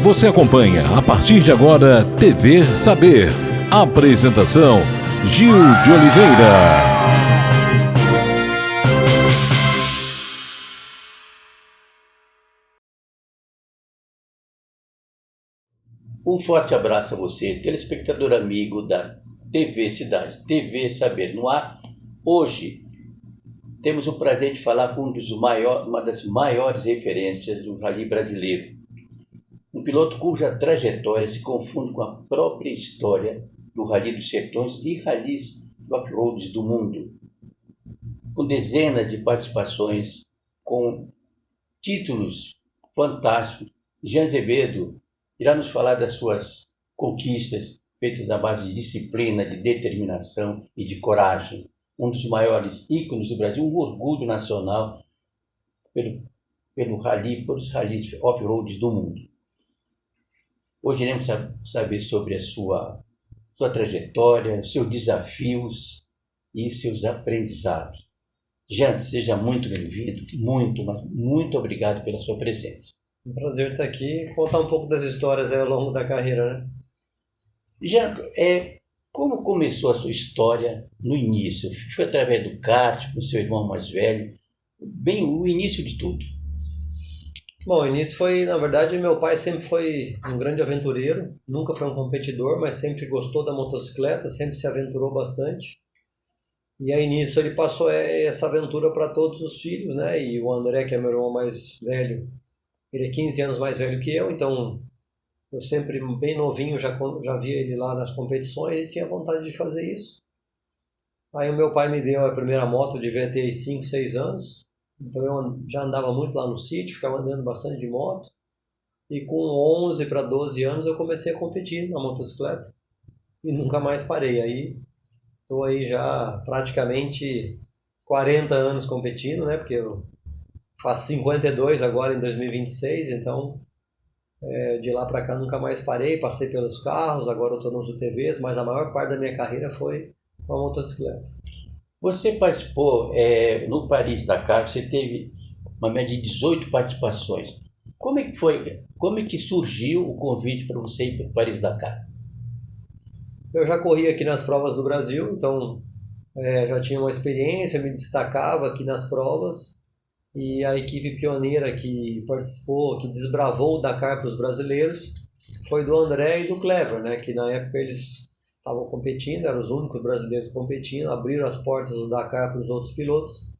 Você acompanha a partir de agora TV Saber. Apresentação Gil de Oliveira. Um forte abraço a você, telespectador amigo da TV Cidade, TV Saber no ar. Hoje temos o prazer de falar com uma das maiores referências do rally brasileiro. Um piloto cuja trajetória se confunde com a própria história do Rally dos Sertões e rallies off-roads do mundo. Com dezenas de participações, com títulos fantásticos, Jean Azevedo irá nos falar das suas conquistas feitas à base de disciplina, de determinação e de coragem. Um dos maiores ícones do Brasil, um orgulho nacional pelo rally, pelos rallies off-roads do mundo. Hoje iremos saber sobre a sua trajetória, seus desafios e seus aprendizados. Jean, seja muito bem-vindo, muito obrigado pela sua presença. Um prazer estar aqui e contar um pouco das histórias ao longo da carreira, né? Jean, como começou a sua história no início? Foi através do kart, com seu irmão mais velho? Bem, o início de tudo. Bom, o início foi, na verdade, meu pai sempre foi um grande aventureiro, nunca foi um competidor, mas sempre gostou da motocicleta, sempre se aventurou bastante. E aí nisso ele passou essa aventura para todos os filhos, né? E o André, que é meu irmão mais velho, ele é 15 anos mais velho que eu, então eu sempre, bem novinho, já via ele lá nas competições e tinha vontade de fazer isso. Aí o meu pai me deu a primeira moto, devia ter 5, 6 anos, então eu já andava muito lá no sítio, ficava andando bastante de moto. E com 11 para 12 anos eu comecei a competir na motocicleta e nunca mais parei. Aí estou aí já praticamente 40 anos competindo, né? Porque eu faço 52 agora em 2026, então de lá para cá nunca mais parei, passei pelos carros, agora eu estou nos UTVs, mas a maior parte da minha carreira foi com a motocicleta. Você participou no Paris-Dakar, você teve uma média de 18 participações. Como é que foi? Como é que surgiu o convite para você ir para o Paris-Dakar? Eu já corri aqui nas provas do Brasil, então já tinha uma experiência, me destacava aqui nas provas. E a equipe pioneira que participou, que desbravou o Dakar para os brasileiros, foi do André e do Clever, né? Que na época eles estavam competindo, eram os únicos brasileiros competindo, abriram as portas do Dakar para os outros pilotos.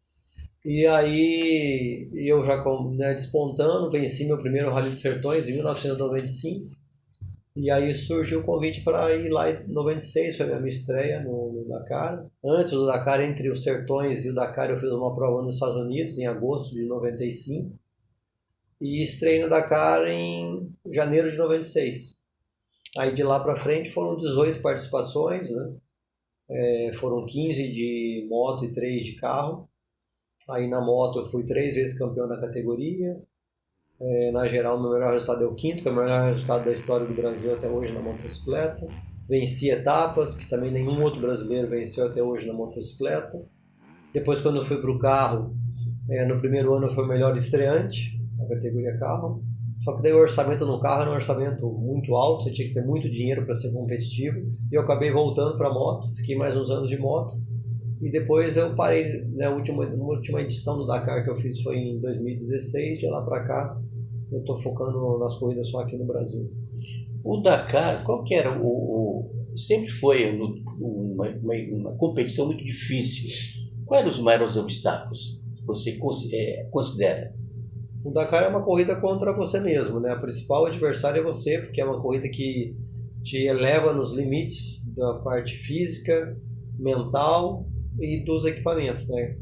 E aí eu já despontando, venci meu primeiro Rally dos Sertões em 1995. E aí surgiu o convite para ir lá em 96, foi a minha estreia no Dakar. Antes do Dakar, entre os Sertões e o Dakar, eu fiz uma prova nos Estados Unidos, em agosto de 95. E estreiei no Dakar em janeiro de 96. Aí de lá para frente foram 18 participações, né? Foram 15 de moto e 3 de carro. Aí na moto eu fui 3 vezes campeão da categoria. Na geral, meu melhor resultado é o quinto, que é o melhor resultado da história do Brasil até hoje na motocicleta. Venci etapas, que também nenhum outro brasileiro venceu até hoje na motocicleta. Depois, quando eu fui para o carro, no primeiro ano eu fui o melhor estreante na categoria carro. Só que daí o orçamento no carro era um orçamento muito alto, você tinha que ter muito dinheiro para ser competitivo. E eu acabei voltando para a moto, fiquei mais uns anos de moto. E depois eu parei, né, a última edição do Dakar que eu fiz foi em 2016, de lá para cá eu estou focando nas corridas só aqui no Brasil. O Dakar, qual que era sempre foi uma competição muito difícil. Quais eram os maiores obstáculos que você considera? O Dakar é uma corrida contra você mesmo, né? A principal adversário é você, porque é uma corrida que te eleva nos limites da parte física, mental e dos equipamentos, né?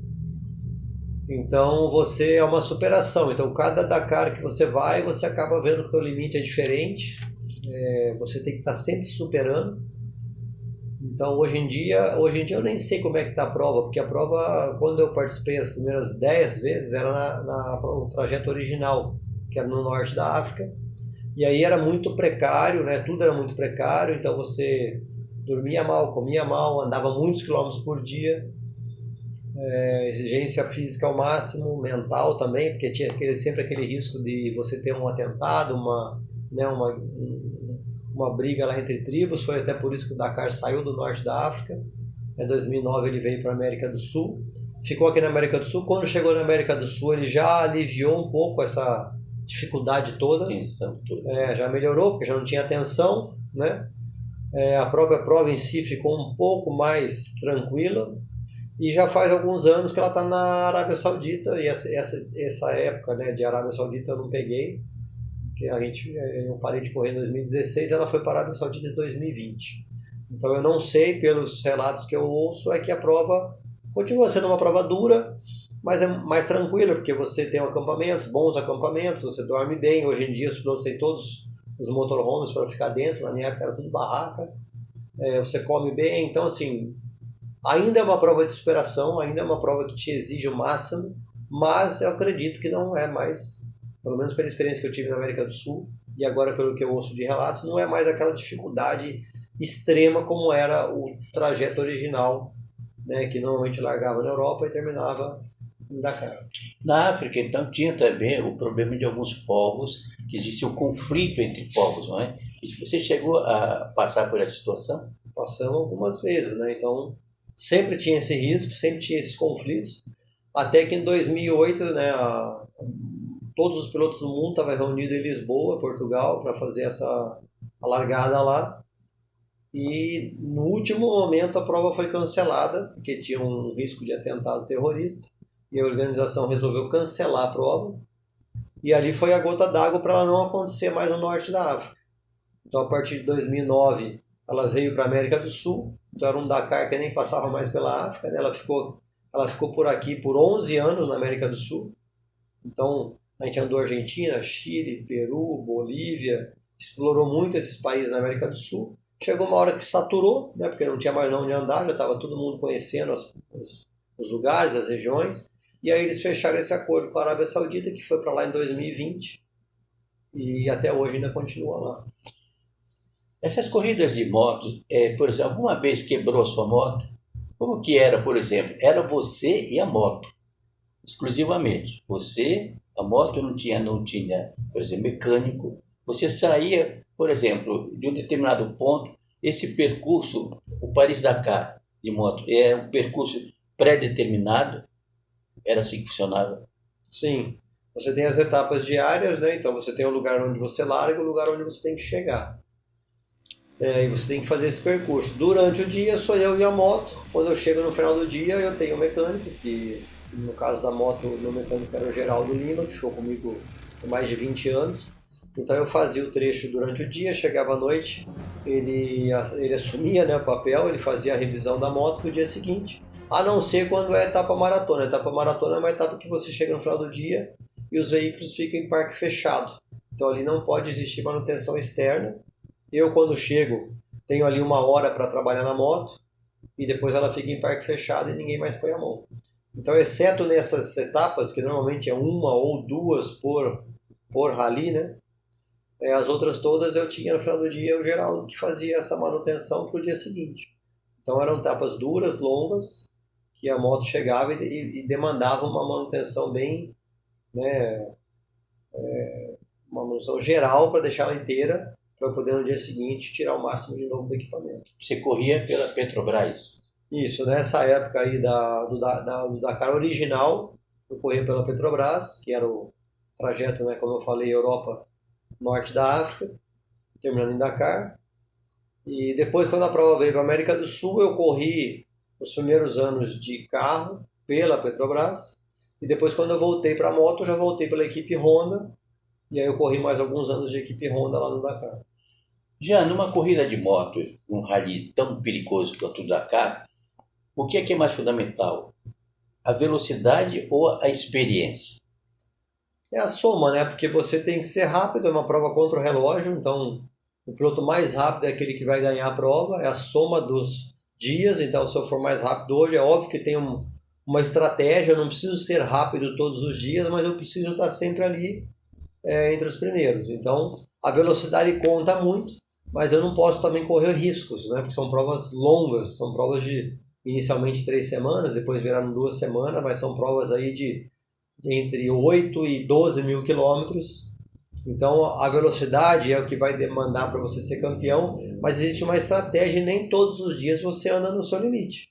Então você é uma superação. Então cada Dakar que você vai, você acaba vendo que o teu limite é diferente. Você tem que estar sempre superando. Então hoje em dia eu nem sei como é que está a prova, porque a prova, quando eu participei as primeiras 10 vezes, era no trajeto original, que era no norte da África. E aí era muito precário, né? Tudo era muito precário, então você dormia mal, comia mal, andava muitos quilômetros por dia. Exigência física ao máximo, mental também, porque tinha sempre aquele risco de você ter um atentado, né, uma briga lá entre tribos, foi até por isso que o Dakar saiu do norte da África. Em 2009 ele veio para a América do Sul, ficou aqui na América do Sul. Quando chegou na América do Sul ele já aliviou um pouco essa dificuldade toda, Tensão toda. já melhorou, porque já não tinha tensão, né? A própria prova em si ficou um pouco mais tranquila, e já faz alguns anos que ela está na Arábia Saudita, e essa época, né, de Arábia Saudita eu não peguei, porque eu parei de correr em 2016, ela foi para a Arábia Saudita em 2020. Então eu não sei, pelos relatos que eu ouço, é que a prova continua sendo uma prova dura, mas é mais tranquila, porque você tem bons acampamentos, você dorme bem. Hoje em dia os pilotos têm todos os motorhomes para ficar dentro, na minha época era tudo barraca, você come bem. Então assim, ainda é uma prova de superação, ainda é uma prova que te exige o máximo, mas eu acredito que não é mais, pelo menos pela experiência que eu tive na América do Sul, e agora pelo que eu ouço de relatos, não é mais aquela dificuldade extrema como era o trajeto original, né, que normalmente largava na Europa e terminava em Dakar. Na África, então, tinha também o problema de alguns povos, que existia um conflito entre povos, não é? E você chegou a passar por essa situação? Passamos algumas vezes, né? Então, sempre tinha esse risco, sempre tinha esses conflitos, até que em 2008, né, todos os pilotos do mundo estavam reunidos em Lisboa, Portugal, para fazer a largada lá. E no último momento a prova foi cancelada, porque tinha um risco de atentado terrorista, e a organização resolveu cancelar a prova, e ali foi a gota d'água para ela não acontecer mais no norte da África. Então a partir de 2009 ela veio para a América do Sul, então era um Dakar que nem passava mais pela África, né? Ela ficou por aqui por 11 anos na América do Sul. Então a gente andou Argentina, Chile, Peru, Bolívia, explorou muito esses países na América do Sul. Chegou uma hora que saturou, né, porque não tinha mais onde andar, já estava todo mundo conhecendo os lugares, as regiões, e aí eles fecharam esse acordo com a Arábia Saudita, que foi para lá em 2020, e até hoje ainda continua lá. Essas corridas de moto, por exemplo, alguma vez quebrou a sua moto? Como que era, por exemplo? Era você e a moto, exclusivamente. Você, a moto não tinha, por exemplo, mecânico. Você saía, por exemplo, de um determinado ponto, esse percurso, o Paris-Dakar de moto, é um percurso pré-determinado? Era assim que funcionava? Sim, você tem as etapas diárias, né? Então você tem o lugar onde você larga e o lugar onde você tem que chegar. E você tem que fazer esse percurso. Durante o dia sou eu e a moto. Quando eu chego no final do dia eu tenho o mecânico, que no caso da moto o meu mecânico era o Geraldo Lima, que ficou comigo por mais de 20 anos. Então eu fazia o trecho durante o dia, chegava à noite, ele assumia, né, o papel, ele fazia a revisão da moto para o dia seguinte, a não ser quando é etapa maratona. A etapa maratona é uma etapa que você chega no final do dia e os veículos ficam em parque fechado. Então ali não pode existir manutenção externa. Eu, quando chego, tenho ali 1 hora para trabalhar na moto e depois ela fica em parque fechado e ninguém mais põe a mão. Então, exceto nessas etapas, que normalmente é 1 ou 2 por rally, né? As outras todas eu tinha no final do dia o Geraldo que fazia essa manutenção para o dia seguinte. Então eram etapas duras, longas, que a moto chegava e demandava uma manutenção bem, né, uma manutenção geral para deixar ela inteira, para eu poder no dia seguinte tirar o máximo de novo do equipamento. Você corria pela Petrobras? Isso, nessa época aí do Dakar original, eu corria pela Petrobras, que era o trajeto, né, como eu falei, Europa, norte da África, terminando em Dakar. E depois, quando a prova veio para a América do Sul, eu corri os primeiros anos de carro pela Petrobras. E depois, quando eu voltei para a moto, eu já voltei pela equipe Honda. E aí eu corri mais alguns anos de equipe Honda lá no Dakar. Já numa corrida de moto, um rally tão perigoso quanto o Dakar, o que é mais fundamental? A velocidade ou a experiência? É a soma, né? Porque você tem que ser rápido, é uma prova contra o relógio, então o piloto mais rápido é aquele que vai ganhar a prova, é a soma dos dias. Então, se eu for mais rápido hoje, é óbvio que tem uma estratégia, eu não preciso ser rápido todos os dias, mas eu preciso estar sempre ali entre os primeiros. Então, a velocidade conta muito, mas eu não posso também correr riscos, né? Porque são provas longas, são provas de inicialmente 3 semanas, depois viraram 2 semanas, mas são provas aí de entre 8 e 12 mil quilômetros. Então a velocidade é o que vai demandar para você ser campeão, mas existe uma estratégia e nem todos os dias você anda no seu limite.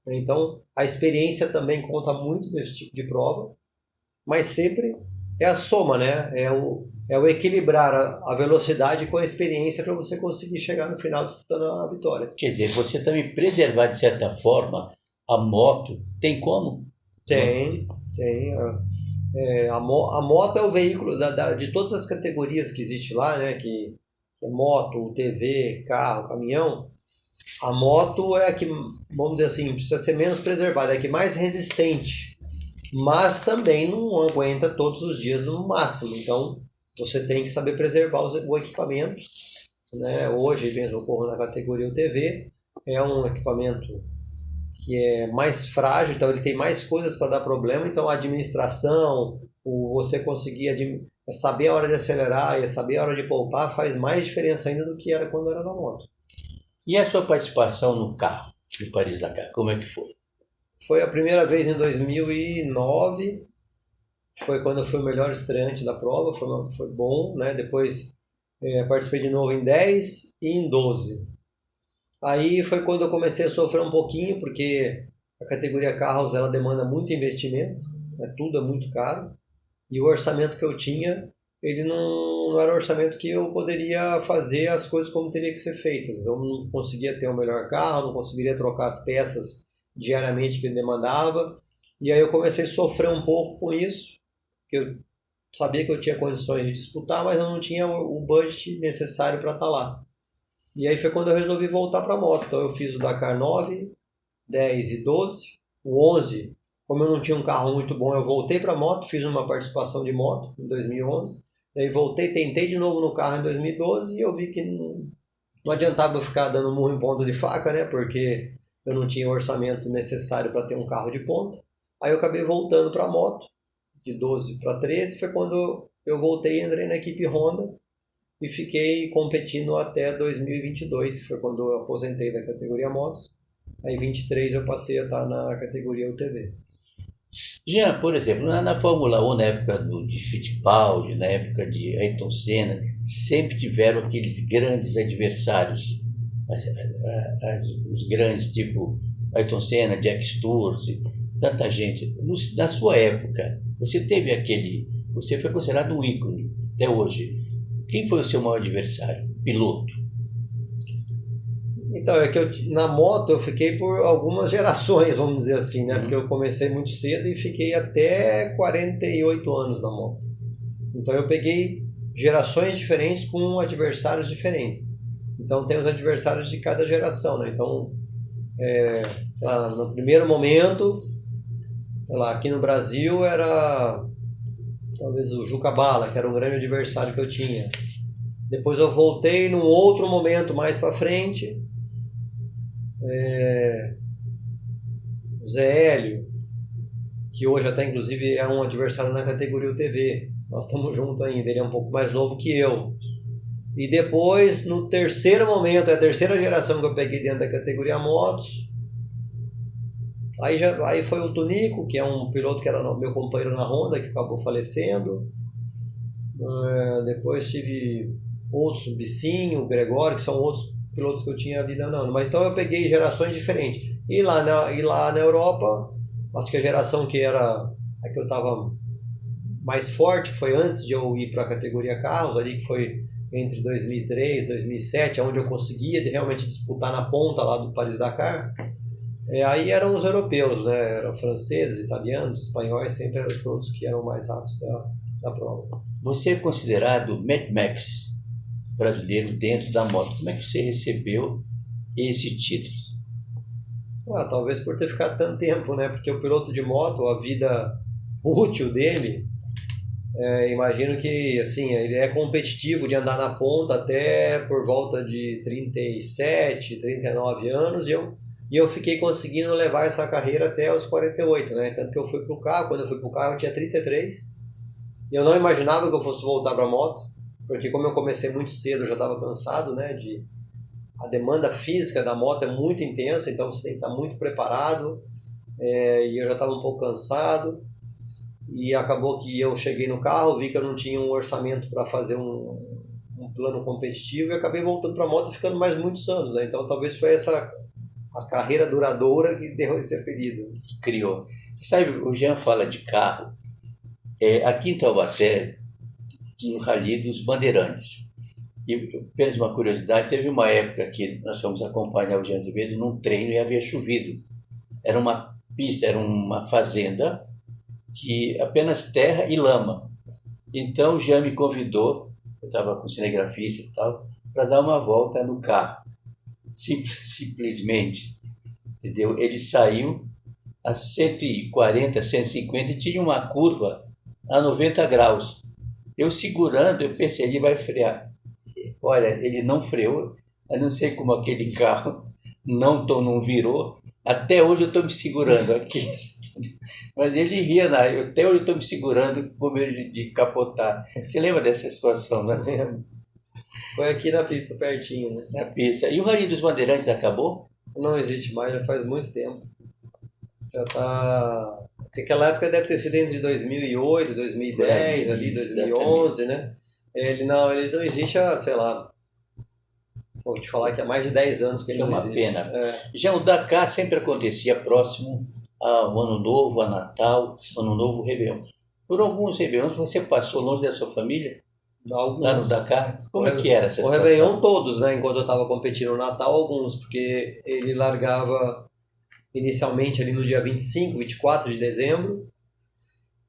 Então a experiência também conta muito nesse tipo de prova, mas sempre é a soma, né? É o equilibrar a velocidade com a experiência para você conseguir chegar no final disputando a vitória. Quer dizer, você também preservar de certa forma a moto, tem como? Tem. A moto é o veículo de todas as categorias que existe lá, né? Que é moto, TV, carro, caminhão. A moto é a que, vamos dizer assim, precisa ser menos preservada, é a que mais resistente, mas também não aguenta todos os dias no máximo. Então você tem que saber preservar o equipamento, né? Hoje mesmo eu corro na categoria UTV, é um equipamento que é mais frágil, então ele tem mais coisas para dar problema, então a administração, você conseguir saber a hora de acelerar e saber a hora de poupar faz mais diferença ainda do que era quando era na moto. E a sua participação no carro de Paris-Dakar, como é que foi? Foi a primeira vez em 2009, foi quando eu fui o melhor estreante da prova, foi bom, né? Depois participei de novo em 10 e em 12. Aí foi quando eu comecei a sofrer um pouquinho, porque a categoria carros ela demanda muito investimento, né? Tudo é muito caro, e o orçamento que eu tinha, ele não era um orçamento que eu poderia fazer as coisas como teria que ser feitas. Eu não conseguia ter o melhor carro, não conseguiria trocar as peças diariamente que ele demandava, e aí eu comecei a sofrer um pouco com isso, porque eu sabia que eu tinha condições de disputar, mas eu não tinha o budget necessário para estar lá. E aí foi quando eu resolvi voltar para a moto. Então eu fiz o Dakar 9, 10 e 12. O 11, como eu não tinha um carro muito bom, eu voltei para a moto, fiz uma participação de moto em 2011. Daí voltei, tentei de novo no carro em 2012 e eu vi que não adiantava eu ficar dando murro em ponta de faca, né? Porque eu não tinha o orçamento necessário para ter um carro de ponta. Aí eu acabei voltando para a moto, de 12 para 13. Foi quando eu voltei e entrei na equipe Honda. E fiquei competindo até 2022, que foi quando eu aposentei da categoria motos. Aí em 23 eu passei a estar na categoria UTV. Jean, por exemplo, na Fórmula 1, na época de Fittipaldi, na época de Ayrton Senna, sempre tiveram aqueles grandes adversários, os grandes tipo Ayrton Senna, Jack Stewart, tanta gente. Na sua época, você foi considerado um ícone até hoje. Quem foi o seu maior adversário? Piloto? Então, é que na moto eu fiquei por algumas gerações, vamos dizer assim, né? Porque eu comecei muito cedo e fiquei até 48 anos na moto. Então eu peguei gerações diferentes com adversários diferentes. Então tem os adversários de cada geração, né? Então, no primeiro momento, aqui no Brasil era talvez o Juca Bala, que era um grande adversário que eu tinha. Depois eu voltei num outro momento mais para frente, o Zé Hélio, que hoje até inclusive é um adversário na categoria UTV. Nós estamos juntos ainda, ele é um pouco mais novo que eu. E depois, no terceiro momento, é a terceira geração que eu peguei dentro da categoria motos. Aí foi o Tunico, que é um piloto que era meu companheiro na Honda, que acabou falecendo. Depois tive outros, o Bicinho, o Gregório, que são outros pilotos que eu tinha ali na Honda. Mas então eu peguei gerações diferentes. E lá na Europa, acho que a geração que era a que eu estava mais forte, que foi antes de eu ir para a categoria carros, ali que foi entre 2003 e 2007, onde eu conseguia realmente disputar na ponta lá do Paris-Dakar. Aí eram os europeus, né? Eram franceses, italianos, espanhóis, sempre eram os pilotos que eram mais rápidos da prova. Você é considerado Mad Max brasileiro dentro da moto. Como é que você recebeu esse título? Talvez por ter ficado tanto tempo, né? Porque o piloto de moto, a vida útil dele, imagino que assim, ele é competitivo de andar na ponta até por volta de 37, 39 anos, e eu fiquei conseguindo levar essa carreira até os 48, né? Tanto que eu fui pro carro, quando eu fui pro carro eu tinha 33, e eu não imaginava que eu fosse voltar pra moto, porque como eu comecei muito cedo, eu já estava cansado, né? A demanda física da moto é muito intensa, então você tem que estar muito preparado, e eu já estava um pouco cansado, e acabou que eu cheguei no carro, vi que eu não tinha um orçamento para fazer um plano competitivo e acabei voltando para a moto e ficando mais muitos anos, né? Então talvez foi essa a carreira duradoura que deu esse apelido. Criou. Você sabe, o Jean fala de carro. Aqui em Taubaté tinha o Rally dos Bandeirantes. E, apenas uma curiosidade, teve uma época que nós fomos acompanhar o Jean Azevedo num treino e havia chovido. Era uma pista, era uma fazenda, que apenas terra e lama. Então o Jean me convidou, eu estava com cinegrafista e tal, para dar uma volta no carro. Simplesmente, entendeu? Ele saiu a 140, 150 e tinha uma curva a 90 graus. Eu segurando, eu pensei, ele vai frear. Olha, ele não freou, eu não sei como aquele carro não virou. Até hoje eu estou me segurando aqui. Mas ele ria, né? Até hoje eu estou me segurando com medo de capotar. Você lembra dessa situação, né? Foi aqui na pista, pertinho, né? Na pista. E o Rally dos Bandeirantes acabou? Não existe mais, já faz muito tempo. Já tá... Porque aquela época deve ter sido entre 2008, 2010, ali, 2011, né? Ele não existe há, sei lá, vou te falar que há mais de 10 anos que ele não existe. É uma pena. Já o Dakar sempre acontecia próximo ao Ano Novo, a Natal, Ano Novo, Réveillon. Por alguns Réveillons você passou longe da sua família? Alguns. Lá no Dakar? Como é que era essa situação? O Réveillon todos, né? Enquanto eu estava competindo no Natal, alguns, porque ele largava inicialmente ali no dia 25, 24 de dezembro,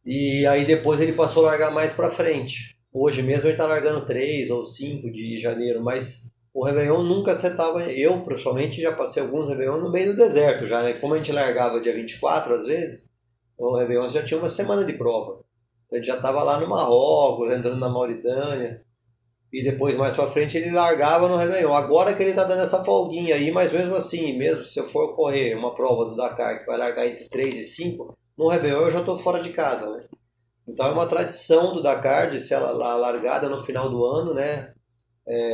e aí depois ele passou a largar mais para frente. Hoje mesmo ele está largando 3 ou 5 de janeiro, mas o Réveillon nunca acertava. Eu, principalmente, já passei alguns Réveillon no meio do deserto já, né? Como a gente largava dia 24 às vezes, o Réveillon já tinha uma semana de prova. Então, ele já estava lá no Marrocos, entrando na Mauritânia, e depois mais para frente ele largava no Réveillon. Agora que ele está dando essa folguinha aí, mas mesmo assim, mesmo se eu for correr uma prova do Dakar que vai largar entre 3 e 5, no Réveillon eu já estou fora de casa, né? Então é uma tradição do Dakar de ser a largada no final do ano, né?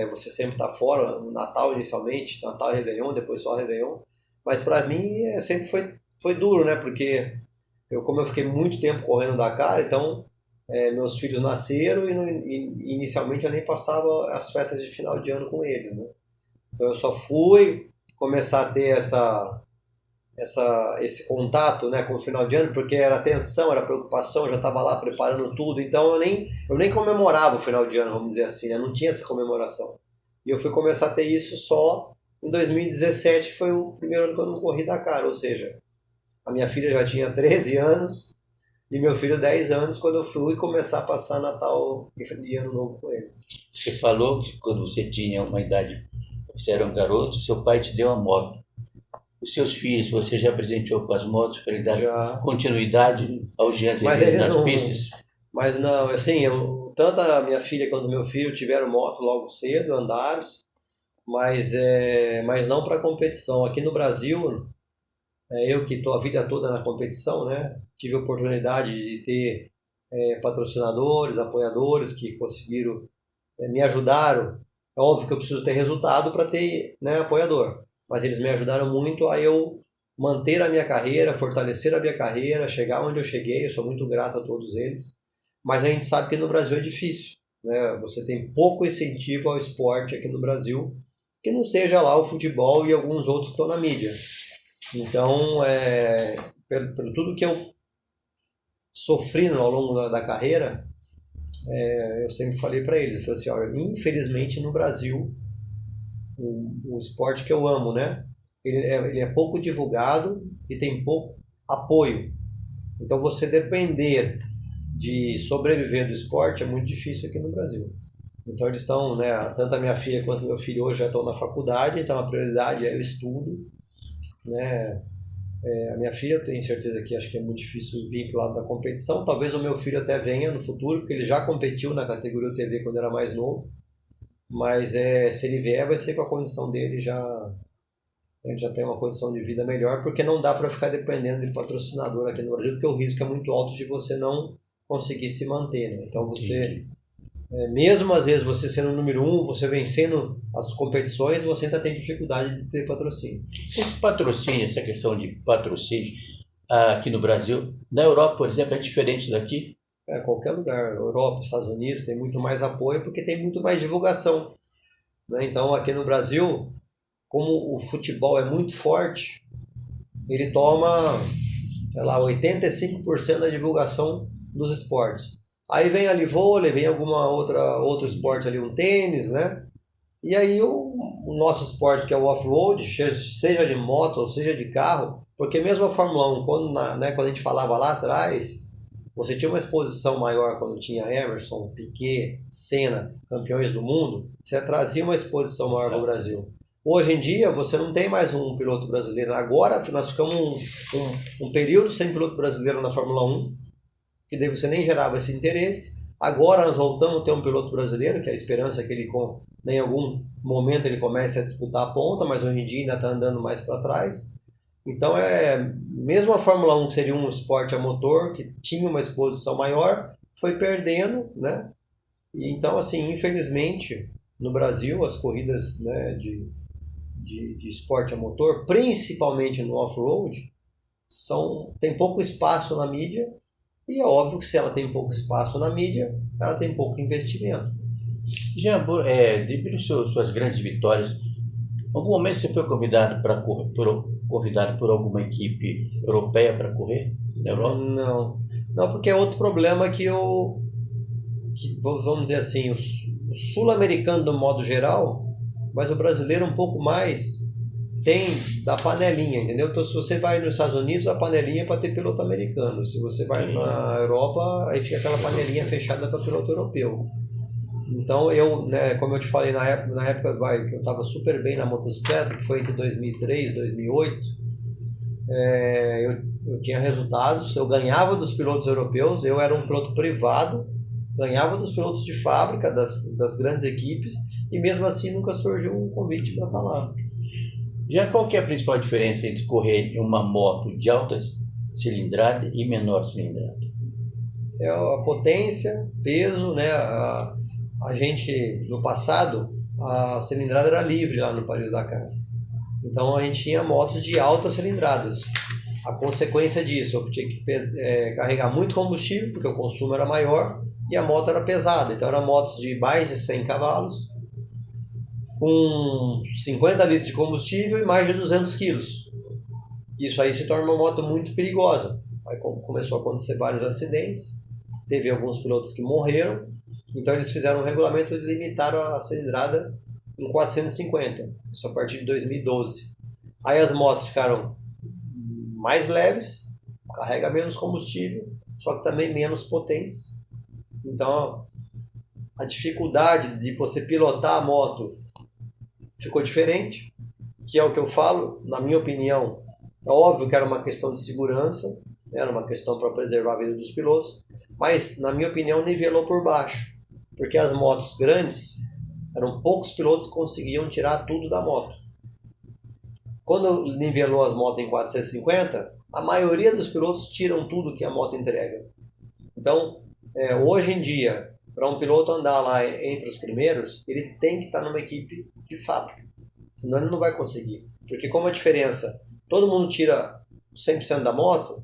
Você sempre está fora, no Natal inicialmente, Natal e Réveillon, depois só Réveillon. Mas para mim sempre foi duro, né? Porque como eu fiquei muito tempo correndo Dakar, então meus filhos nasceram e inicialmente eu nem passava as festas de final de ano com eles, né? Então eu só fui começar a ter esse contato, né, com o final de ano, porque era tensão, era preocupação, eu já estava lá preparando tudo, então eu nem comemorava o final de ano, vamos dizer assim, né? Não tinha essa comemoração. E eu fui começar a ter isso só em 2017, que foi o primeiro ano que eu não corri Dakar, ou seja, a minha filha já tinha 13 anos e meu filho 10 anos quando eu fui começar a passar Natal e Ano Novo com eles. Você falou que quando você tinha uma idade, você era um garoto, seu pai te deu uma moto. Os seus filhos, você já presenteou com as motos para ele dar continuidade ao Jean Azevedo nas pistas? Mas não, assim, tanto a minha filha quanto o meu filho tiveram moto logo cedo, andaram, mas não para competição. Aqui no Brasil, eu que estou a vida toda na competição, né, tive a oportunidade de ter patrocinadores, apoiadores que conseguiram, me ajudaram. É óbvio que eu preciso ter resultado para ter, né, apoiador. Mas eles me ajudaram muito a eu manter a minha carreira, fortalecer a minha carreira, chegar onde eu cheguei. Eu sou muito grato a todos eles. Mas a gente sabe que no Brasil é difícil, né? Você tem pouco incentivo ao esporte aqui no Brasil, que não seja lá o futebol e alguns outros que estão na mídia. Então, pelo tudo que eu sofri ao longo da carreira, eu sempre falei para eles, eu falei assim, olha, infelizmente no Brasil, o esporte que eu amo, né? Ele é pouco divulgado e tem pouco apoio. Então você depender de sobreviver do esporte é muito difícil aqui no Brasil. Então eles estão, né? Tanto a minha filha quanto o meu filho hoje já estão na faculdade, então a prioridade é o estudo, né? A minha filha, eu tenho certeza que acho que é muito difícil vir para o lado da competição. Talvez o meu filho até venha no futuro, porque ele já competiu na categoria UTV quando era mais novo. Mas se ele vier, vai ser com a condição dele ele já tem uma condição de vida melhor, porque não dá para ficar dependendo de patrocinador aqui no Brasil, porque o risco é muito alto de você não conseguir se manter, né? Então você, mesmo às vezes você sendo o número 1, você vencendo as competições, você ainda tem dificuldade de ter patrocínio. Esse patrocínio, essa questão de patrocínio, aqui no Brasil. Na Europa, por exemplo, é diferente daqui? Qualquer lugar, Europa, Estados Unidos, tem muito mais apoio porque tem muito mais divulgação, né? Então, aqui no Brasil, como o futebol é muito forte, ele toma, sei lá, 85% da divulgação dos esportes. Aí vem ali vôlei, vem outro esporte ali, um tênis, né? E aí o nosso esporte, que é o off-road, seja de moto ou seja de carro, porque mesmo a Fórmula 1, quando a gente falava lá atrás, você tinha uma exposição maior quando tinha Emerson, Piquet, Senna, campeões do mundo, você trazia uma exposição maior para o Brasil. Hoje em dia, você não tem mais um piloto brasileiro. Agora, nós ficamos um período sem piloto brasileiro na Fórmula 1, que daí você nem gerava esse interesse. Agora nós voltamos a ter um piloto brasileiro, que é a esperança é que ele, em algum momento, ele comece a disputar a ponta, mas hoje em dia ainda está andando mais para trás. Então, mesmo a Fórmula 1, que seria um esporte a motor, que tinha uma exposição maior, foi perdendo, né? E então, assim, infelizmente, no Brasil, as corridas, né, de esporte a motor, principalmente no off-road, tem pouco espaço na mídia, e é óbvio que se ela tem pouco espaço na mídia, ela tem pouco investimento. Jean, devido às suas grandes vitórias, em algum momento você foi convidado por alguma equipe europeia para correr na Europa? Não, porque é outro problema que vamos dizer assim, o sul-americano do modo geral, mas o brasileiro um pouco mais, tem da panelinha, entendeu? Então, se você vai nos Estados Unidos, a panelinha é para ter piloto americano. Se você vai na Europa, aí fica aquela panelinha fechada para piloto europeu. Então, né, como eu te falei, na época que eu estava super bem na motocicleta, que foi entre 2003 e 2008, eu tinha resultados, eu ganhava dos pilotos europeus, eu era um piloto privado, ganhava dos pilotos de fábrica, das grandes equipes, e mesmo assim nunca surgiu um convite para estar lá. Já qual que é a principal diferença entre correr em uma moto de alta cilindrada e menor cilindrada? É a potência, peso, né? A gente, no passado, a cilindrada era livre lá no Paris-Dakar. Então a gente tinha motos de altas cilindradas. A consequência disso, eu tinha que carregar muito combustível, porque o consumo era maior, e a moto era pesada. Então eram motos de mais de 100 cavalos, com 50 litros de combustível e mais de 200 quilos. Isso aí se torna uma moto muito perigosa. Aí começou a acontecer vários acidentes, teve alguns pilotos que morreram, então eles fizeram um regulamento e limitaram a cilindrada em 450, isso a partir de 2012. Aí as motos ficaram mais leves, carrega menos combustível, só que também menos potentes. Então a dificuldade de você pilotar a moto ficou diferente, que é o que eu falo, na minha opinião. É óbvio que era uma questão de segurança, era uma questão para preservar a vida dos pilotos, mas na minha opinião nivelou por baixo, porque as motos grandes, eram poucos pilotos que conseguiam tirar tudo da moto. Quando nivelou as motos em 450, a maioria dos pilotos tiram tudo que a moto entrega. Então, hoje em dia, para um piloto andar lá entre os primeiros, ele tem que estar numa equipe de fábrica, senão ele não vai conseguir. Porque como a diferença, todo mundo tira 100% da moto,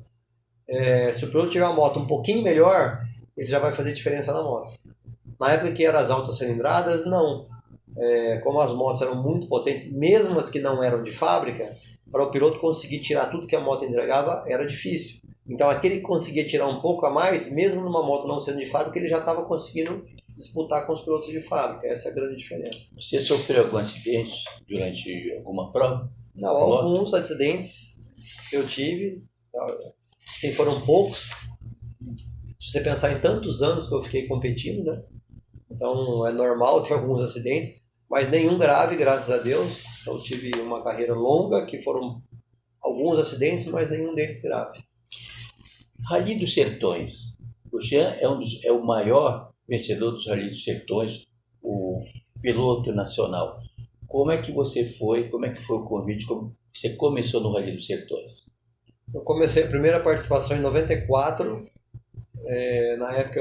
se o piloto tiver uma moto um pouquinho melhor, ele já vai fazer diferença na moto. Na época que eram as altas cilindradas, não. Como as motos eram muito potentes, mesmo as que não eram de fábrica, para o piloto conseguir tirar tudo que a moto entregava, era difícil. Então aquele que conseguia tirar um pouco a mais, mesmo numa moto não sendo de fábrica, ele já estava conseguindo disputar com os pilotos de fábrica. Essa é a grande diferença. Você sofreu algum acidente durante alguma prova? Não, alguns acidentes eu tive, sim, foram poucos. Se você pensar em tantos anos que eu fiquei competindo, né? Então é normal ter alguns acidentes, mas nenhum grave, graças a Deus. Eu tive uma carreira longa, que foram alguns acidentes, mas nenhum deles grave. Rally dos Sertões. O Jean é o maior vencedor dos Rally dos Sertões, o piloto nacional. Como é que você foi? Como é que foi o convite? Como você começou no Rally dos Sertões? Eu comecei a primeira participação em 94. Na época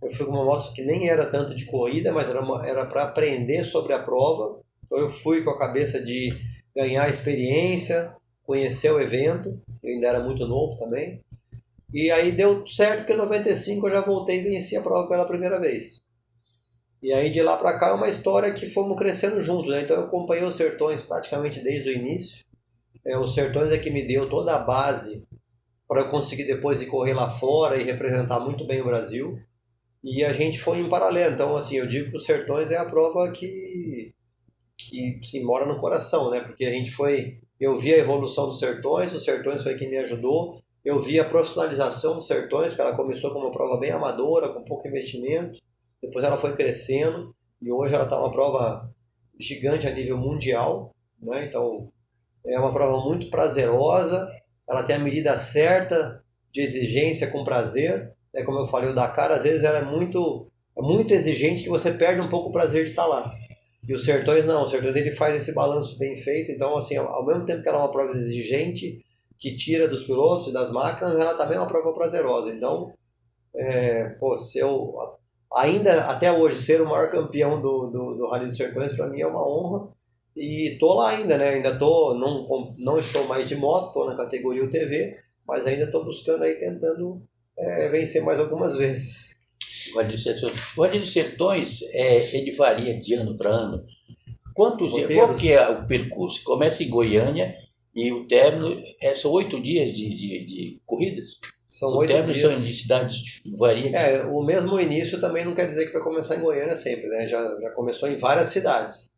eu fui com uma moto que nem era tanto de corrida, mas era para aprender sobre a prova. Então eu fui com a cabeça de ganhar experiência, conhecer o evento, eu ainda era muito novo também. E aí deu certo porque em 95 eu já voltei e venci a prova pela primeira vez. E aí de lá para cá é uma história que fomos crescendo juntos, né? Então eu acompanhei os Sertões praticamente desde o início. Os Sertões é que me deu toda a base para eu conseguir depois ir correr lá fora e representar muito bem o Brasil. E a gente foi em paralelo. Então, assim, eu digo que os Sertões é a prova que sim, mora no coração, né? Porque a gente foi... Eu vi a evolução dos Sertões, os Sertões foi quem me ajudou. Eu vi a profissionalização dos Sertões, porque ela começou como uma prova bem amadora, com pouco investimento. Depois ela foi crescendo e hoje ela está uma prova gigante a nível mundial, né? Então é uma prova muito prazerosa, ela tem a medida certa de exigência com prazer. Como eu falei, o Dakar às vezes ela é muito exigente que você perde um pouco o prazer de estar lá. E o Sertões não, o Sertões ele faz esse balanço bem feito, então assim, ao mesmo tempo que ela é uma prova exigente, que tira dos pilotos e das máquinas, ela também é uma prova prazerosa. Então, se eu ainda até hoje ser o maior campeão do Rally dos Sertões para mim é uma honra e tô lá ainda, né? Ainda não estou mais de moto, tô na categoria UTV, mas ainda estou buscando aí tentando vencer mais algumas vezes. O Rally dos Sertões ele varia de ano para ano. Quantos dias? Qual que é o percurso? Começa em Goiânia e o término são 8 dias de corridas? São 8 dias. São de cidades variadas. O mesmo início também não quer dizer que vai começar em Goiânia sempre, né? Já começou em várias cidades.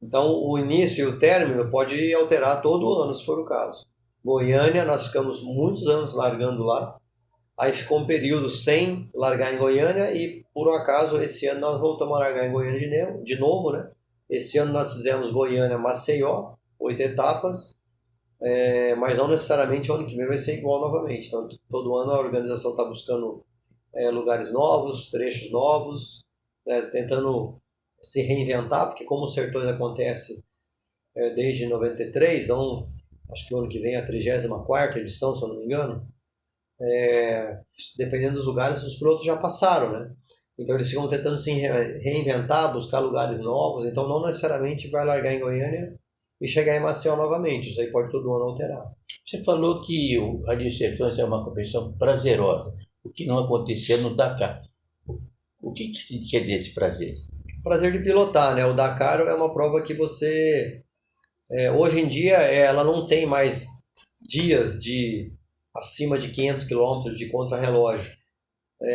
Então o início e o término pode alterar todo ano, se for o caso. Goiânia, nós ficamos muitos anos largando lá. Aí ficou um período sem largar em Goiânia e, por um acaso, esse ano nós voltamos a largar em Goiânia de novo, né? Esse ano nós fizemos Goiânia-Maceió, 8 etapas. Mas não necessariamente o ano que vem vai ser igual novamente. Então, todo ano a organização está buscando lugares novos, trechos novos, né, tentando se reinventar, porque como os Sertões acontece desde 93, então acho que o ano que vem é a 34ª edição, se eu não me engano, dependendo dos lugares, os pilotos já passaram, né? Então eles ficam tentando se reinventar, buscar lugares novos, então não necessariamente vai largar em Goiânia e chegar em Maceió novamente, isso aí pode todo ano alterar. Você falou que o Rally dos Sertões é uma competição prazerosa, o que não acontecia no Dakar. O que quer dizer esse prazer? Prazer de pilotar, né? O Dakar é uma prova que você... hoje em dia ela não tem mais dias de acima de 500 km de contrarrelógio.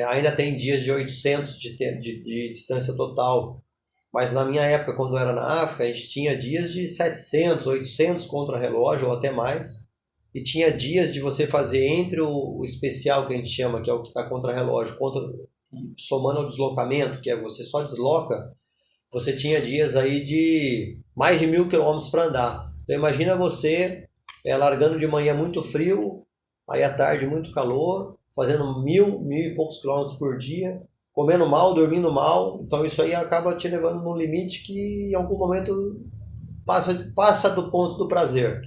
Ainda tem dias de 800 de distância total. Mas na minha época, quando eu era na África, a gente tinha dias de 700, 800 contra-relógio ou até mais. E tinha dias de você fazer entre o especial, que a gente chama, que é o que está contra-relógio, somando ao deslocamento, que é você só desloca, você tinha dias aí de mais de 1.000 km para andar. Então imagina você largando de manhã muito frio, aí à tarde muito calor, fazendo 1.000 e poucos quilômetros por dia, comendo mal, dormindo mal. Então isso aí acaba te levando num limite que em algum momento passa do ponto do prazer,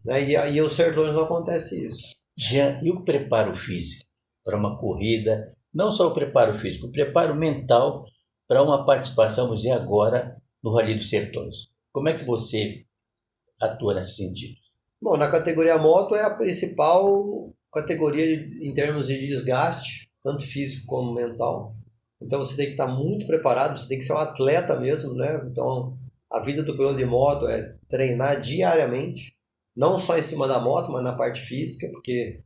né? E aí os Sertões não acontece isso. Jean, e o preparo físico para uma corrida? Não só o preparo físico, o preparo mental para uma participação, vamos dizer, agora no Rally dos Sertões. Como é que você atua nesse sentido? Bom, na categoria moto é a principal categoria em termos de desgaste, tanto físico como mental. Então você tem que estar muito preparado, você tem que ser um atleta mesmo, né? Então a vida do piloto de moto é treinar diariamente, não só em cima da moto, mas na parte física, porque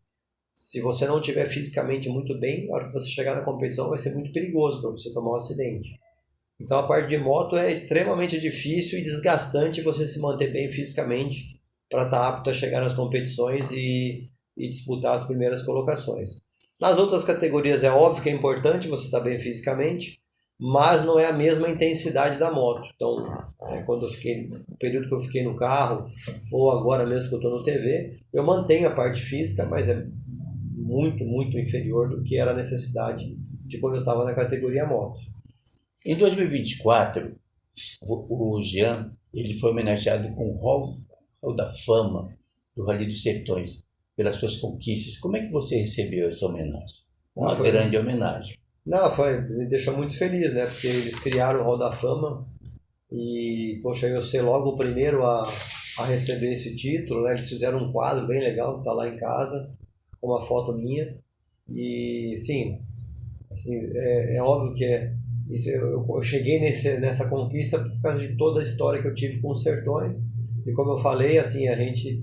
se você não estiver fisicamente muito bem, a hora que você chegar na competição vai ser muito perigoso para você tomar um acidente. Então a parte de moto é extremamente difícil e desgastante você se manter bem fisicamente para estar apto a chegar nas competições e disputar as primeiras colocações. Nas outras categorias é óbvio que é importante você estar bem fisicamente, mas não é a mesma intensidade da moto. Então, no período que eu fiquei no carro, ou agora mesmo que eu estou no TV, eu mantenho a parte física, mas é muito, muito inferior do que era a necessidade de quando eu estava na categoria moto. Em 2024, o Jean ele foi homenageado com o Hall da Fama do Rally dos Sertões, pelas suas conquistas. Como é que você recebeu essa homenagem? Uma grande homenagem. Me deixou muito feliz, né? Porque eles criaram o Hall da Fama e, poxa, eu ser logo o primeiro a a receber esse título, né? Eles fizeram um quadro bem legal que está lá em casa, com uma foto minha. E, sim, assim, é óbvio que isso, eu cheguei nessa conquista por causa de toda a história que eu tive com os Sertões. E como eu falei, assim, a gente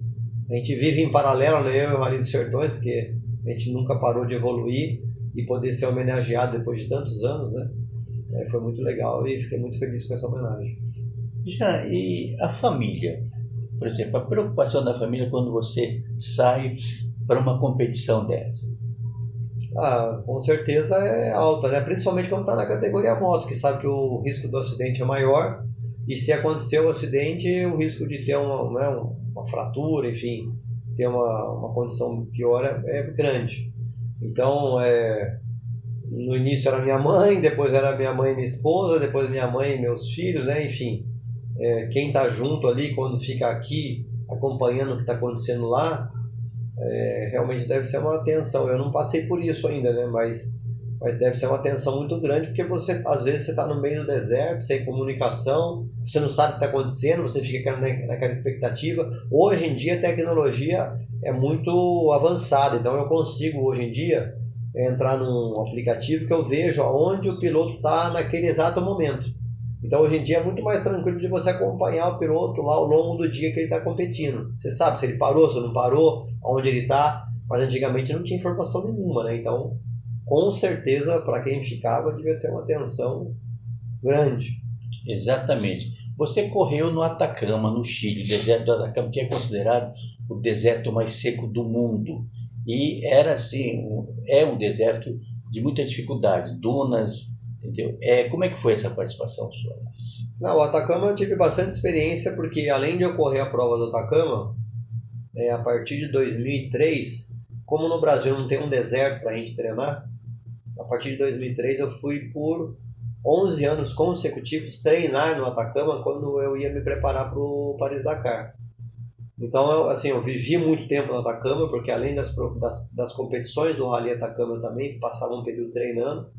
vive em paralelo, né? Eu e o Rally dos Sertões, porque a gente nunca parou de evoluir e poder ser homenageado depois de tantos anos, né? Foi muito legal e fiquei muito feliz com essa homenagem. Já, e a família? Por exemplo, a preocupação da família quando você sai para uma competição dessa? Com certeza é alta, né? Principalmente quando está na categoria moto, que sabe que o risco do acidente é maior e se acontecer o acidente, o risco de ter uma fratura, enfim, ter uma condição pior é grande. Então, no início era minha mãe, depois era minha mãe e minha esposa, depois minha mãe e meus filhos, né? Enfim, quem está junto ali, quando fica aqui acompanhando o que está acontecendo lá, realmente deve ser uma tensão. Eu não passei por isso ainda, né? Mas deve ser uma tensão muito grande, porque às vezes você está no meio do deserto, sem comunicação, você não sabe o que está acontecendo, você fica naquela expectativa. Hoje em dia a tecnologia é muito avançada, então eu consigo hoje em dia entrar num aplicativo que eu vejo aonde o piloto está naquele exato momento. Então hoje em dia é muito mais tranquilo de você acompanhar o piloto lá ao longo do dia que ele está competindo. Você sabe se ele parou, se não parou, onde ele está, mas antigamente não tinha informação nenhuma, né? Então, com certeza, para quem ficava, devia ser uma tensão grande. Exatamente. Você correu no Atacama, no Chile, o deserto do Atacama, que é considerado o deserto mais seco do mundo. E era assim, é um deserto de muita dificuldade, dunas, entendeu? Como é que foi essa participação sua? O Atacama eu tive bastante experiência, porque além de eu correr a prova do Atacama, a partir de 2003, como no Brasil não tem um deserto para a gente treinar, a partir de 2003 eu fui por 11 anos consecutivos treinar no Atacama quando eu ia me preparar para o Paris-Dakar. Então, eu vivi muito tempo no Atacama, porque além das competições do Rally Atacama eu também passava um período treinando.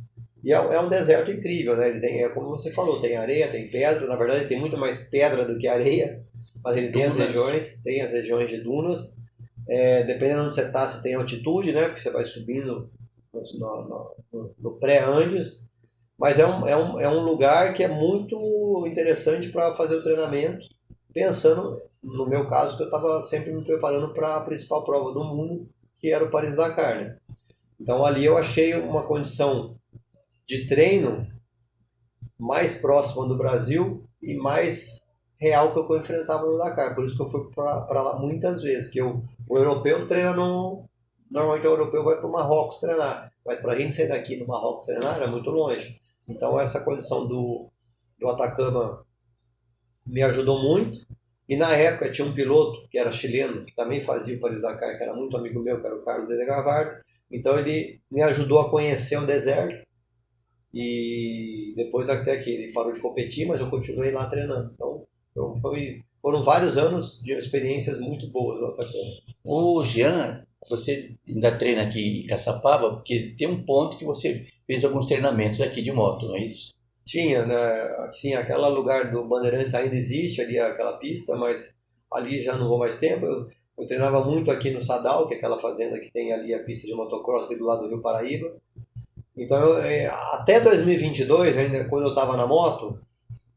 E é um deserto incrível, né? Ele tem, como você falou, tem areia, tem pedra. Na verdade, ele tem muito mais pedra do que areia, mas ele tem as regiões de dunas. Dependendo de onde você está, você tem altitude, né? Porque você vai subindo no pré-Andes. Mas é um lugar que é muito interessante para fazer o treinamento, pensando, no meu caso, que eu estava sempre me preparando para a principal prova do mundo, que era o Paris-Dakar, né? Então ali eu achei uma condição de treino mais próxima do Brasil e mais real que eu enfrentava no Dakar. Por isso que eu fui para lá muitas vezes, que o europeu treina normalmente o europeu vai para o Marrocos treinar, mas para a gente sair daqui no Marrocos treinar era muito longe. Então essa condição do Atacama me ajudou muito. E na época tinha um piloto que era chileno, que também fazia o Paris-Dakar, que era muito amigo meu, que era o Carlos de Gavardo. Então ele me ajudou a conhecer o deserto. E depois até que ele parou de competir, mas eu continuei lá treinando. Então foram vários anos de experiências muito boas no Atacama. O Jean, você ainda treina aqui em Caçapava, porque tem um ponto que você fez alguns treinamentos aqui de moto, não é isso? Tinha, né? Sim, aquele lugar do Bandeirantes ainda existe, ali aquela pista, mas ali já não vou mais tempo. Eu treinava muito aqui no Sadal, que é aquela fazenda que tem ali a pista de motocross aqui do lado do Rio Paraíba. Então, até 2022, ainda quando eu estava na moto,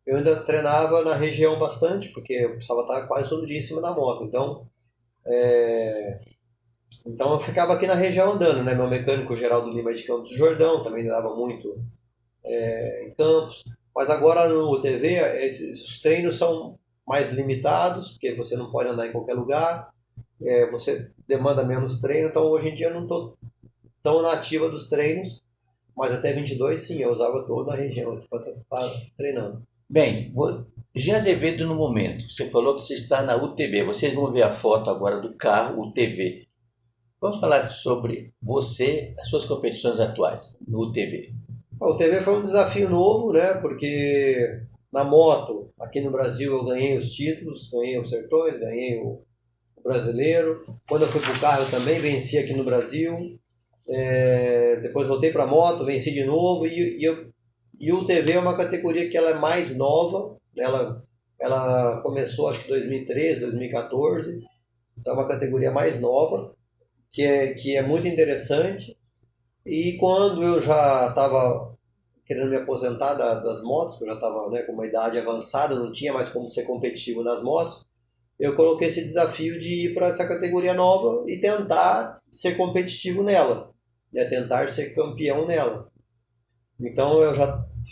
eu ainda treinava na região bastante, porque eu precisava estar quase todo dia em cima da moto. Então eu ficava aqui na região andando, né? Meu mecânico Geraldo Lima de Campos do Jordão também dava muito em Campos. Mas agora no UTV, os treinos são mais limitados, porque você não pode andar em qualquer lugar, você demanda menos treino. Então hoje em dia eu não estou tão na ativa dos treinos, mas até 22 sim, eu usava toda a região para estar treinando. Bem, Jean Azevedo no momento, você falou que você está na UTV, vocês vão ver a foto agora do carro UTV. Vamos falar sobre você, as suas competições atuais no UTV. A UTV foi um desafio novo, né? Porque na moto, aqui no Brasil, eu ganhei os títulos, ganhei os Sertões, ganhei o Brasileiro. Quando eu fui para o carro, eu também venci aqui no Brasil. Depois voltei para a moto, venci de novo. E o UTV é uma categoria que ela é mais nova, ela Ela começou acho que 2013, 2014. Então é uma categoria mais nova, que é muito interessante. E quando eu já estava querendo me aposentar das motos, que eu já estava, né, com uma idade avançada, não tinha mais como ser competitivo nas motos, eu coloquei esse desafio de ir para essa categoria nova e tentar ser competitivo nela, né, tentar ser campeão nela. Então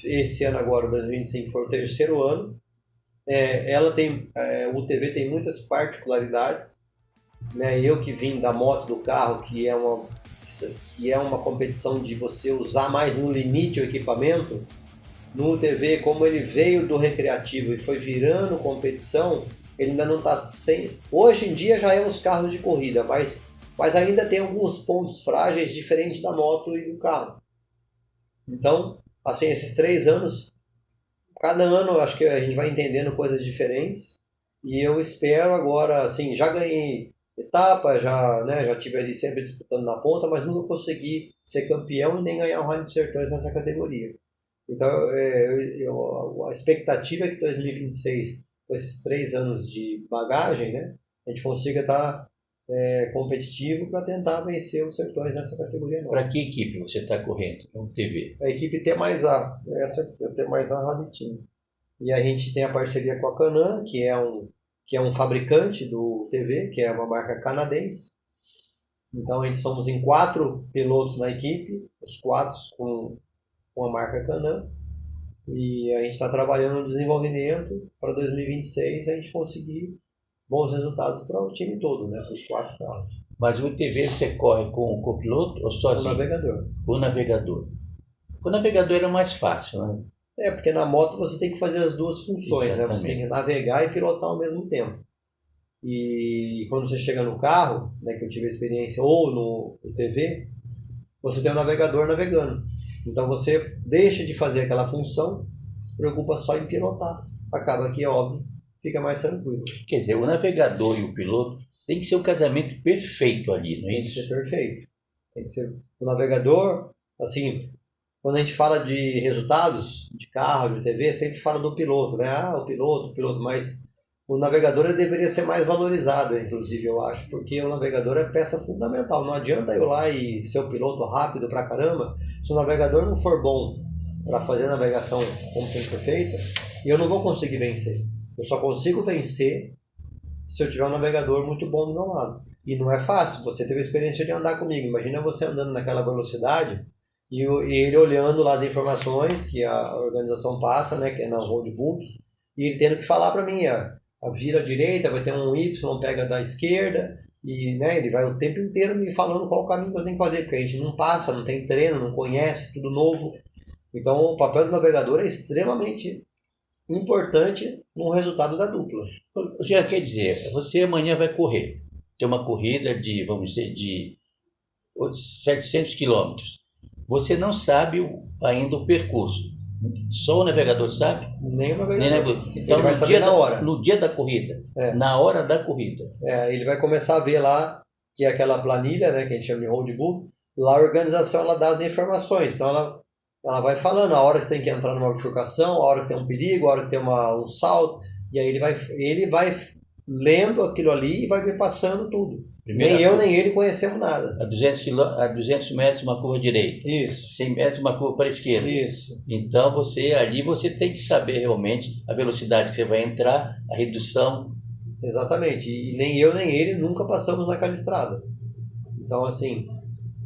esse ano agora, 2025, foi o terceiro ano. O UTV tem muitas particularidades, né? Eu que vim da moto, do carro, que é uma competição de você usar mais no limite o equipamento. No UTV, como ele veio do recreativo e foi virando competição, ele ainda não está sem... Hoje em dia já é os carros de corrida, mas ainda tem alguns pontos frágeis diferentes da moto e do carro. Então, assim, esses 3 anos, cada ano eu acho que a gente vai entendendo coisas diferentes, e eu espero agora, assim, já ganhei etapa, já tive ali sempre disputando na ponta, mas nunca consegui ser campeão e nem ganhar o Rally dos Sertões nessa categoria. Então, a expectativa é que 2026, com esses 3 anos de bagagem, né, a gente consiga estar competitivo para tentar vencer os Sertões nessa categoria nova. Para que equipe você está correndo no TV? A equipe T+A, essa é o T+A Rally Team. E a gente tem a parceria com a Can-Am, que é um fabricante do TV, que é uma marca canadense. Então a gente somos em 4 pilotos na equipe, os 4 com a marca Can-Am. E a gente está trabalhando no desenvolvimento para 2026 a gente conseguir bons resultados para o time todo, né, para os 4 carros. Mas o TV você corre com o copiloto ou sozinho? O navegador. O navegador. O navegador é mais fácil, né? Porque na moto você tem que fazer as duas funções, né? Você tem que navegar e pilotar ao mesmo tempo. E quando você chega no carro, né, que eu tive a experiência, ou no TV, você tem o navegador navegando. Então você deixa de fazer aquela função, se preocupa só em pilotar. Acaba que, óbvio, fica mais tranquilo. Quer dizer, o navegador e o piloto tem que ser um casamento perfeito ali, não é isso? Tem que ser perfeito. Tem que ser o navegador, assim, quando a gente fala de resultados de carro, de TV, sempre fala do piloto, né? O piloto, mas o navegador ele deveria ser mais valorizado, inclusive, eu acho, porque o navegador é peça fundamental. Não adianta eu lá e ser o piloto rápido pra caramba, se o navegador não for bom para fazer a navegação como tem que ser feita, eu não vou conseguir vencer. Eu só consigo vencer se eu tiver um navegador muito bom do meu lado. E não é fácil, você teve a experiência de andar comigo. Imagina você andando naquela velocidade e ele olhando lá as informações que a organização passa, né, que é na roadbook, e ele tendo que falar para mim, vira à direita, vai ter um Y, pega da esquerda, e né, ele vai o tempo inteiro me falando qual o caminho que eu tenho que fazer, porque a gente não passa, não tem treino, não conhece, tudo novo. Então o papel do navegador é extremamente importante no resultado da dupla. Já quer dizer, você amanhã vai correr. Tem uma corrida de, vamos dizer, de 700 quilômetros. Você não sabe ainda o percurso. Só o navegador sabe? Nem o navegador. Então, ele vai saber na hora. No dia da corrida. Na hora da corrida. Ele vai começar a ver lá, que é aquela planilha, né, que a gente chama de roadbook. Lá a organização ela dá as informações. Então ela vai falando a hora que você tem que entrar numa bifurcação, a hora que tem um perigo, a hora que tem um salto. E aí ele vai lendo aquilo ali e vai me passando tudo. Nem eu nem ele conhecemos nada. A 200 metros uma curva direita. Isso. 100 metros uma curva para a esquerda. Isso. Então você tem que saber realmente a velocidade que você vai entrar, a redução. Exatamente. E nem eu nem ele nunca passamos naquela estrada. Então assim,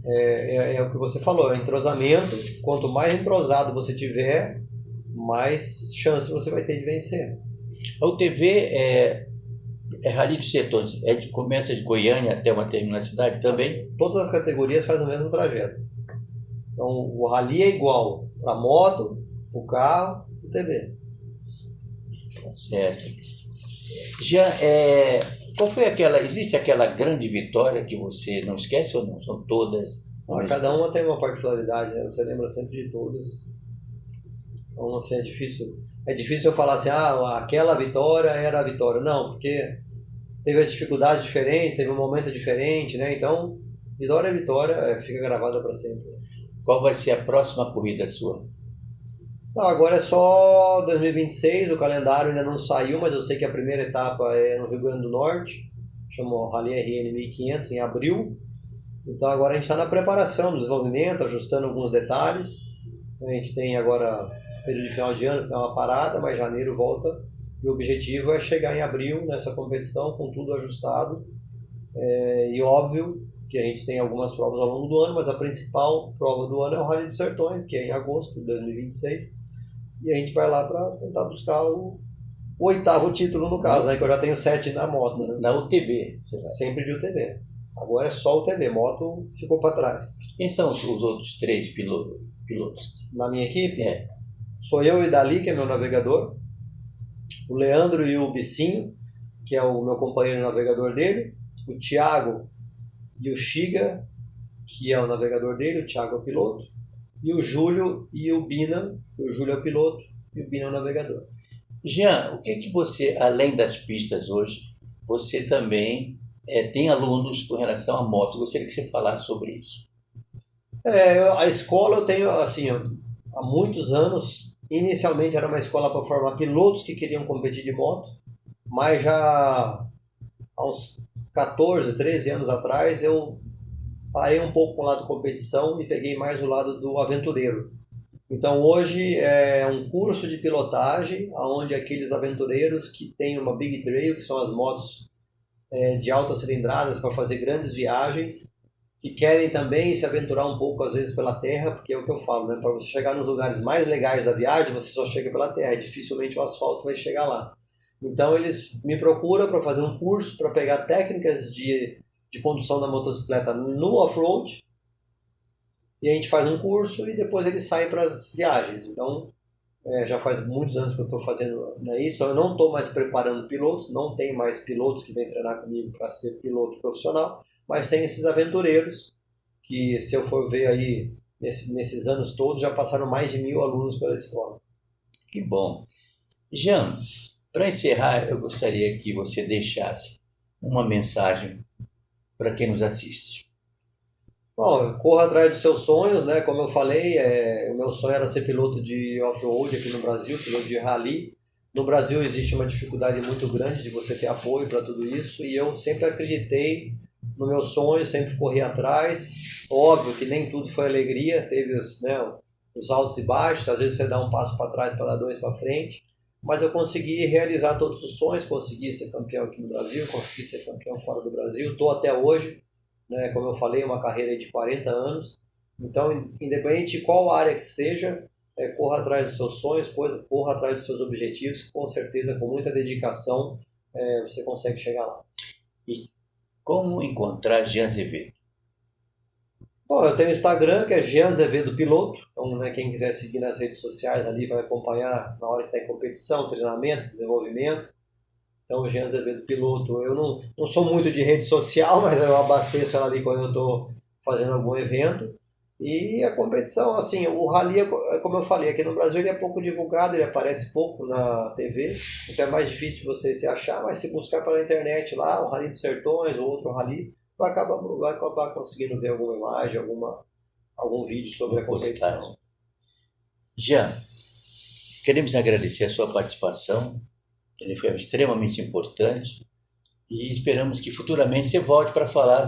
é o que você falou, é entrosamento. Quanto mais entrosado você tiver, mais chance você vai ter de vencer. A UTV é Rally dos Sertões, começa de Goiânia até uma determinada cidade também? Todas as categorias fazem o mesmo trajeto. Então o Rally é igual para moto, para o carro, para o TV. Certo. Qual foi existe aquela grande vitória que você não esquece ou não? São todas? Cada uma tem uma particularidade, né? Você lembra sempre de todas. Então assim, é difícil eu falar assim, aquela vitória era a vitória. Não, porque teve as dificuldades diferentes, teve um momento diferente, né? Então, vitória é vitória, fica gravada para sempre. Qual vai ser a próxima corrida sua? Agora é só 2026, o calendário ainda não saiu, mas eu sei que a primeira etapa é no Rio Grande do Norte, chama Rally RN 1500, em abril. Então agora a gente está na preparação, no desenvolvimento, ajustando alguns detalhes. A gente tem agora período de final de ano que dá uma parada, mas janeiro volta. E o objetivo é chegar em abril nessa competição com tudo ajustado. E óbvio que a gente tem algumas provas ao longo do ano, mas a principal prova do ano é o Rally dos Sertões, que é em agosto de 2026. E a gente vai lá para tentar buscar o 8º título, no caso, né? Que eu já tenho 7 na moto. Né? Na UTV. Sempre de UTV. Agora é só UTV, moto ficou para trás. Quem são os outros 3 pilotos? Na minha equipe? É. Sou eu e o Dali, que é meu navegador. O Leandro e o Bicinho, que é o meu companheiro navegador dele. O Thiago e o Xiga, que é o navegador dele. O Thiago é o piloto. E o Júlio e o Bina, o Júlio é o piloto e o Bina é o navegador. Jean, o que é que você, além das pistas hoje, você também tem alunos com relação a motos? Gostaria que você falasse sobre isso. A escola eu tenho, assim, há muitos anos, inicialmente era uma escola para formar pilotos que queriam competir de moto, mas já há uns 14, 13 anos atrás eu parei um pouco com o lado competição e peguei mais o lado do aventureiro. Então hoje é um curso de pilotagem, onde aqueles aventureiros que têm uma Big Trail, que são as motos de altas cilindradas para fazer grandes viagens, que querem também se aventurar um pouco às vezes pela terra, porque é o que eu falo, né? Para você chegar nos lugares mais legais da viagem, você só chega pela terra, dificilmente o asfalto vai chegar lá. Então eles me procuram para fazer um curso, para pegar técnicas de condução da motocicleta no off-road, e a gente faz um curso e depois eles saem para as viagens. Então já faz muitos anos que eu estou fazendo isso, eu não estou mais preparando pilotos, não tem mais pilotos que vêm treinar comigo para ser piloto profissional, mas tem esses aventureiros que, se eu for ver aí, nesses anos todos, já passaram mais de 1000 alunos pela escola. Que bom. Jean, para encerrar, eu gostaria que você deixasse uma mensagem para quem nos assiste. Bom, corra atrás dos seus sonhos, né? Como eu falei, o meu sonho era ser piloto de off-road aqui no Brasil, piloto de rally. No Brasil existe uma dificuldade muito grande de você ter apoio para tudo isso, e eu sempre acreditei no meu sonho, sempre corri atrás. Óbvio que nem tudo foi alegria, teve os altos e baixos, às vezes você dá um passo para trás para dar 2 para frente, mas eu consegui realizar todos os sonhos, consegui ser campeão aqui no Brasil, consegui ser campeão fora do Brasil, estou até hoje, né, como eu falei, uma carreira de 40 anos, então independente de qual área que seja, corra atrás dos seus sonhos, corra atrás dos seus objetivos, que com certeza, com muita dedicação, você consegue chegar lá. E como encontrar Jean Azevedo? Bom, eu tenho o Instagram, que é Jean Azevedo Piloto. Então, quem quiser seguir nas redes sociais ali vai acompanhar na hora que está em competição, treinamento, desenvolvimento. Então, Jean Azevedo Piloto. Eu não sou muito de rede social, mas eu abasteço ela ali quando eu estou fazendo algum evento. E a competição, assim, o rally, como eu falei, aqui no Brasil ele é pouco divulgado, ele aparece pouco na TV, então é mais difícil de você se achar, mas se buscar pela internet lá, o Rally dos Sertões ou outro rally, vai acabar conseguindo ver alguma imagem, algum vídeo sobre a competição. Jean, queremos agradecer a sua participação, ele foi extremamente importante, e esperamos que futuramente você volte para falar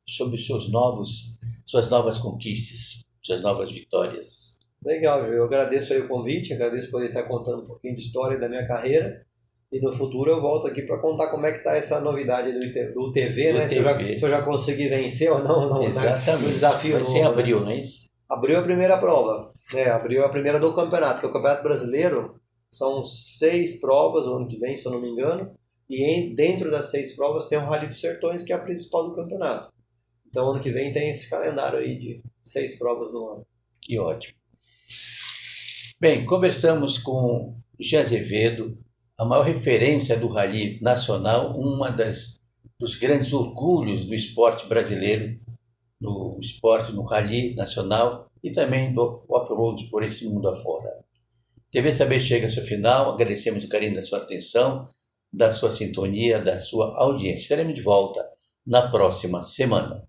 sobre suas novas conquistas, suas novas vitórias. Legal, eu agradeço aí o convite, agradeço por poder estar contando um pouquinho de história da minha carreira, e no futuro eu volto aqui para contar como é que está essa novidade do UTV, né? Se eu já consegui vencer ou não. Exatamente. No desafio vai ser em abril, não é isso? Abril é a primeira prova, abril é a primeira do campeonato, que é o Campeonato Brasileiro, são 6 provas o ano que vem, se eu não me engano, e dentro das 6 provas tem o Rally dos Sertões, que é a principal do campeonato. Então, ano que vem tem esse calendário aí de 6 provas no ano. Que ótimo. Bem, conversamos com Jean Azevedo, a maior referência do rally nacional, dos grandes orgulhos do esporte brasileiro, no rally nacional e também do off-road por esse mundo afora. TV Saber chega ao seu final, agradecemos o carinho da sua atenção, da sua sintonia, da sua audiência. Estaremos de volta na próxima semana.